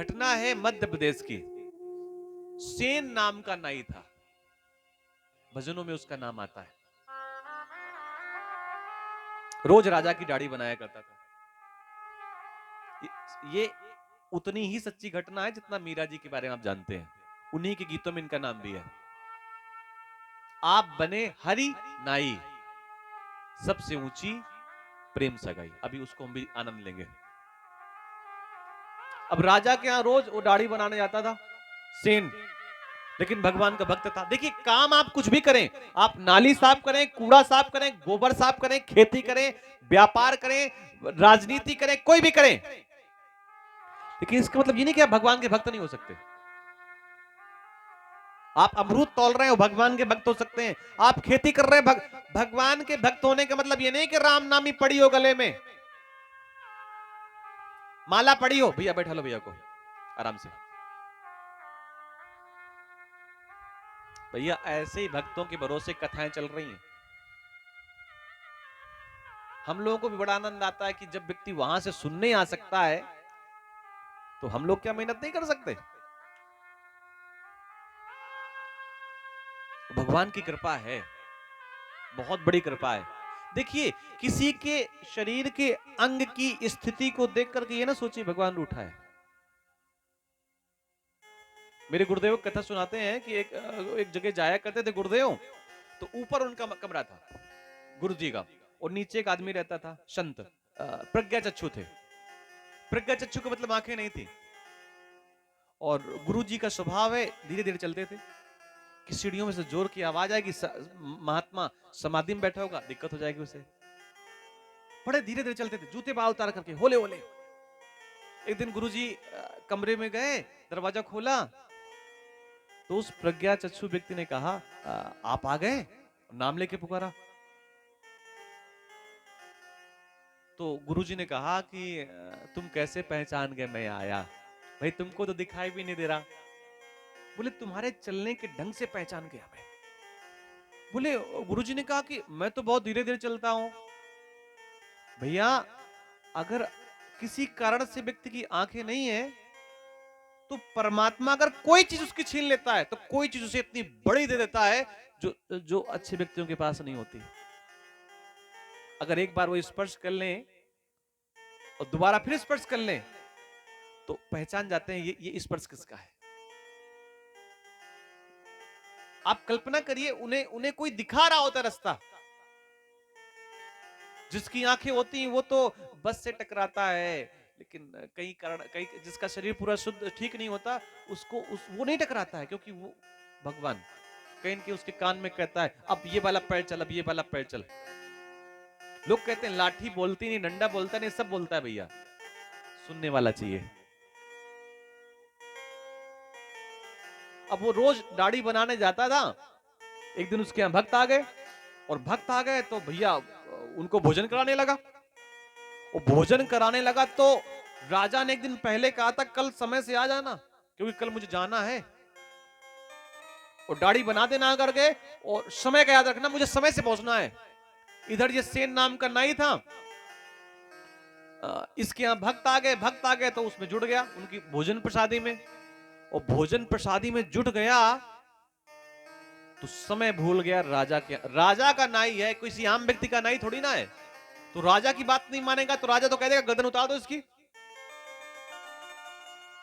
घटना है मध्य प्रदेश की। सेन नाम का नाई था, भजनों में उसका नाम आता है। रोज राजा की दाढ़ी बनाया करता था। ये उतनी ही सच्ची घटना है जितना मीरा जी के बारे में आप जानते हैं। उन्हीं के गीतों में इनका नाम भी है। आप बने हरि नाई, सबसे ऊंची प्रेम सगाई। अभी उसको हम भी आनंद लेंगे। अब राजा के यहां रोज वो दाढ़ी बनाने जाता था सेन, लेकिन भगवान का भक्त था। देखिए, काम आप कुछ भी करें, आप नाली साफ करें, कूड़ा साफ करें, गोबर साफ करें, खेती करें, व्यापार करें, राजनीति करें, कोई भी करें, लेकिन इसका मतलब ये नहीं कि आप भगवान के भक्त नहीं हो सकते। आप अमरूद तोल रहे हो, भगवान के भक्त हो सकते हैं। आप खेती कर रहे हैं, भगवान के भक्त होने का मतलब ये नहीं कि राम नामी पड़ी हो गले में, माला पड़ी हो। भैया बैठा लो, भैया को आराम से। भैया ऐसे ही भक्तों के भरोसे कथाएं चल रही हैं। हम लोगों को भी बड़ा आनंद आता है कि जब व्यक्ति वहां से सुनने आ सकता है, तो हम लोग क्या मेहनत नहीं कर सकते? भगवान की कृपा है, बहुत बड़ी कृपा है। देखिए, किसी के शरीर के अंग की स्थिति को देख करके ये ना सोचिए भगवान रूठा है। मेरे गुरुदेव कथा सुनाते हैं कि एक जगह जाया करते थे गुरुदेव, तो ऊपर उनका कमरा था गुरु जी का, और नीचे एक आदमी रहता था संत, प्रज्ञा चक्षु थे। प्रज्ञा चक्षु का मतलब आंखें नहीं थी, और गुरु जी का स्वभाव है धीरे धीरे चलते थे कि सीढ़ियों में से जोर की आवाज आएगी, महात्मा समाधि में बैठा होगा, दिक्कत हो जाएगी उसे। बड़े धीरे धीरे चलते थे, जूते बाल उतार करके होले होले। एक दिन गुरुजी कमरे में गए, दरवाजा खोला, तो उस प्रज्ञा चक्षु व्यक्ति ने कहा, आप आ गए? नाम लेके पुकारा। तो गुरुजी ने कहा कि तुम कैसे पहचान गए मैं आया? भाई तुमको तो दिखाई भी नहीं दे रहा। बोले तुम्हारे चलने के ढंग से पहचान गया मैं। बोले गुरुजी ने कहा कि मैं तो बहुत धीरे धीरे चलता हूं। भैया, अगर किसी कारण से व्यक्ति की आंखें नहीं है, तो परमात्मा अगर कोई चीज उसकी छीन लेता है, तो कोई चीज उसे इतनी बड़ी दे देता है जो जो अच्छे व्यक्तियों के पास नहीं होती। अगर एक बार वो स्पर्श कर लें और दोबारा फिर स्पर्श कर लें, तो पहचान जाते हैं ये स्पर्श किसका है। आप कल्पना करिए, उन्हें उन्हें कोई दिखा रहा होता रास्ता। जिसकी आंखें होती हैं वो तो बस से टकराता है, लेकिन कई कारण, कई जिसका शरीर पूरा शुद्ध ठीक नहीं होता, वो नहीं टकराता है, क्योंकि वो भगवान कहीं के उसके कान में कहता है, अब ये वाला पैर चल, अब ये वाला पैर चल। लोग कहते हैं लाठी बोलती नहीं, डंडा बोलता नहीं, सब बोलता है। भैया सुनने वाला चाहिए। अब वो रोज दाढ़ी बनाने जाता था। एक दिन उसके यहां भक्त आ गए, और भक्त आ गए तो भैया उनको भोजन कराने लगा। वो भोजन कराने लगा तो राजा ने एक दिन पहले कहा था, कल समय से आ जाना, क्योंकि कल मुझे जाना है। और दाढ़ी बना देना करके, और समय का याद रखना, मुझे समय से पहुंचना है। इधर ये सेन नाम का नाई था, इसके यहां भक्त आ गए, भक्त आ गए तो उसमें जुड़ गया उनकी भोजन प्रसादी में। और भोजन प्रसादी में जुट गया तो समय भूल गया राजा के। राजा का नाई है, किसी आम व्यक्ति का नाई थोड़ी ना है। तो राजा की बात नहीं मानेगा तो राजा तो कह देगा गर्दन उतार दो इसकी।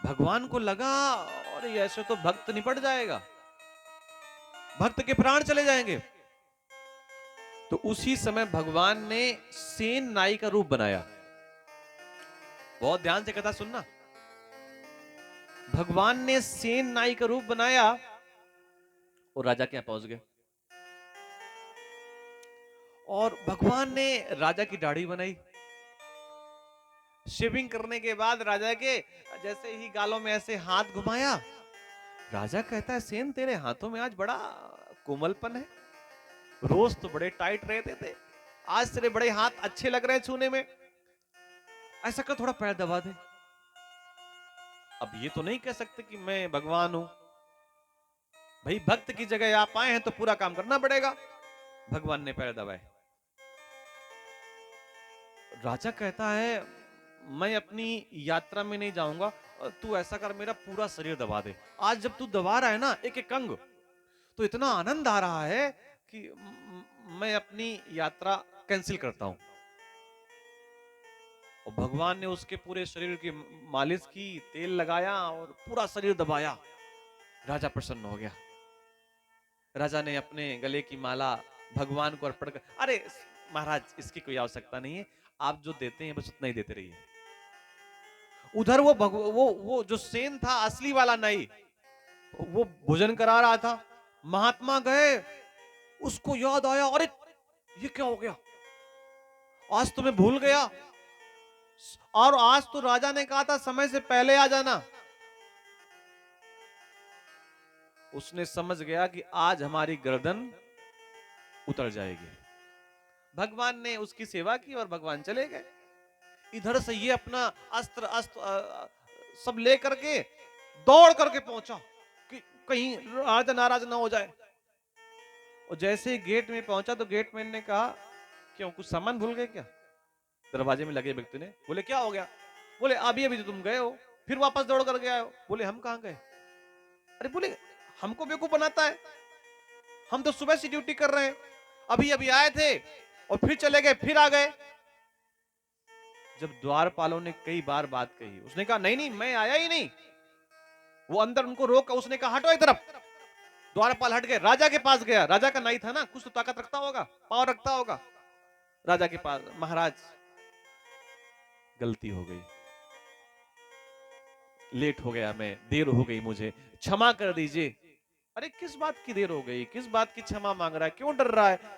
भगवान को लगा, और ऐसे तो भक्त निपट जाएगा, भक्त के प्राण चले जाएंगे। तो उसी समय भगवान ने सेन नाई का रूप बनाया। बहुत ध्यान से कथा सुनना। भगवान ने सेन नाई का रूप बनाया और राजा के यहां पहुंच गए। और भगवान ने राजा की दाढ़ी बनाई। शेविंग करने के बाद राजा के जैसे ही गालों में ऐसे हाथ घुमाया, राजा कहता है, सेन तेरे हाथों में आज बड़ा कोमलपन है। रोज तो बड़े टाइट रहते थे, आज तेरे बड़े हाथ अच्छे लग रहे हैं छूने में। ऐसा कर थोड़ा पैर दबा दे। अब ये तो नहीं कह सकते कि मैं भगवान हूं। भाई भक्त की जगह आप आए हैं तो पूरा काम करना पड़ेगा। भगवान ने पैर दबाए। राजा कहता है, मैं अपनी यात्रा में नहीं जाऊंगा, तू ऐसा कर, मेरा पूरा शरीर दबा दे। आज जब तू दबा रहा है ना एक एक अंग, तो इतना आनंद आ रहा है कि मैं अपनी यात्रा कैंसिल करता हूं। और भगवान ने उसके पूरे शरीर की मालिश की, तेल लगाया और पूरा शरीर दबाया। राजा प्रसन्न हो गया। राजा ने अपने गले की माला भगवान को अर्पण कर, अरे महाराज इसकी कोई आवश्यकता नहीं है, आप जो देते हैं बस उतना ही देते रहिए। उधर वो जो सेन था असली वाला नहीं, वो भोजन करा रहा था। महात्मा गए, उसको याद आया, अरे ये क्या हो गया, आज तो मैं भूल गया, और आज तो राजा ने कहा था समय से पहले आ जाना। उसने समझ गया कि आज हमारी गर्दन उतर जाएगी। भगवान ने उसकी सेवा की और भगवान चले गए। इधर से ये अपना अस्त्र अस्त्र सब लेकर के दौड़ करके पहुंचा कि कहीं राजा नाराज ना हो जाए। और जैसे ही गेट में पहुंचा तो गेटमैन ने कहा, क्यों कुछ सामान भूल गए क्या? दरवाजे में लगे व्यक्ति ने बोले, क्या हो गया? बोले अभी अभी तो तुम गए हो, फिर वापस दौड़ करके आए हो। बोले हम कहां गए? अरे बोले हमको बेवकूफ बनाता है, हम तो सुबह से ड्यूटी कर रहे हैं, अभी अभी आए थे और फिर चले गए, फिर आ गए। जब द्वारपालों ने कई बार बात कही, उसने कहा नहीं नहीं मैं आया ही नहीं। वो अंदर उनको रोका, उसने कहा हटो एक तरफ। द्वारपाल हट गए, राजा के पास गया। राजा का नाई था ना, कुछ तो ताकत रखता होगा, पावर रखता होगा। राजा के पास, महाराज गलती हो गई, लेट हो गया, मैं देर हो गई, मुझे क्षमा कर दीजिए। अरे किस बात की देर हो गई, किस बात की क्षमा मांग रहा है, क्यों डर रहा है, क्यों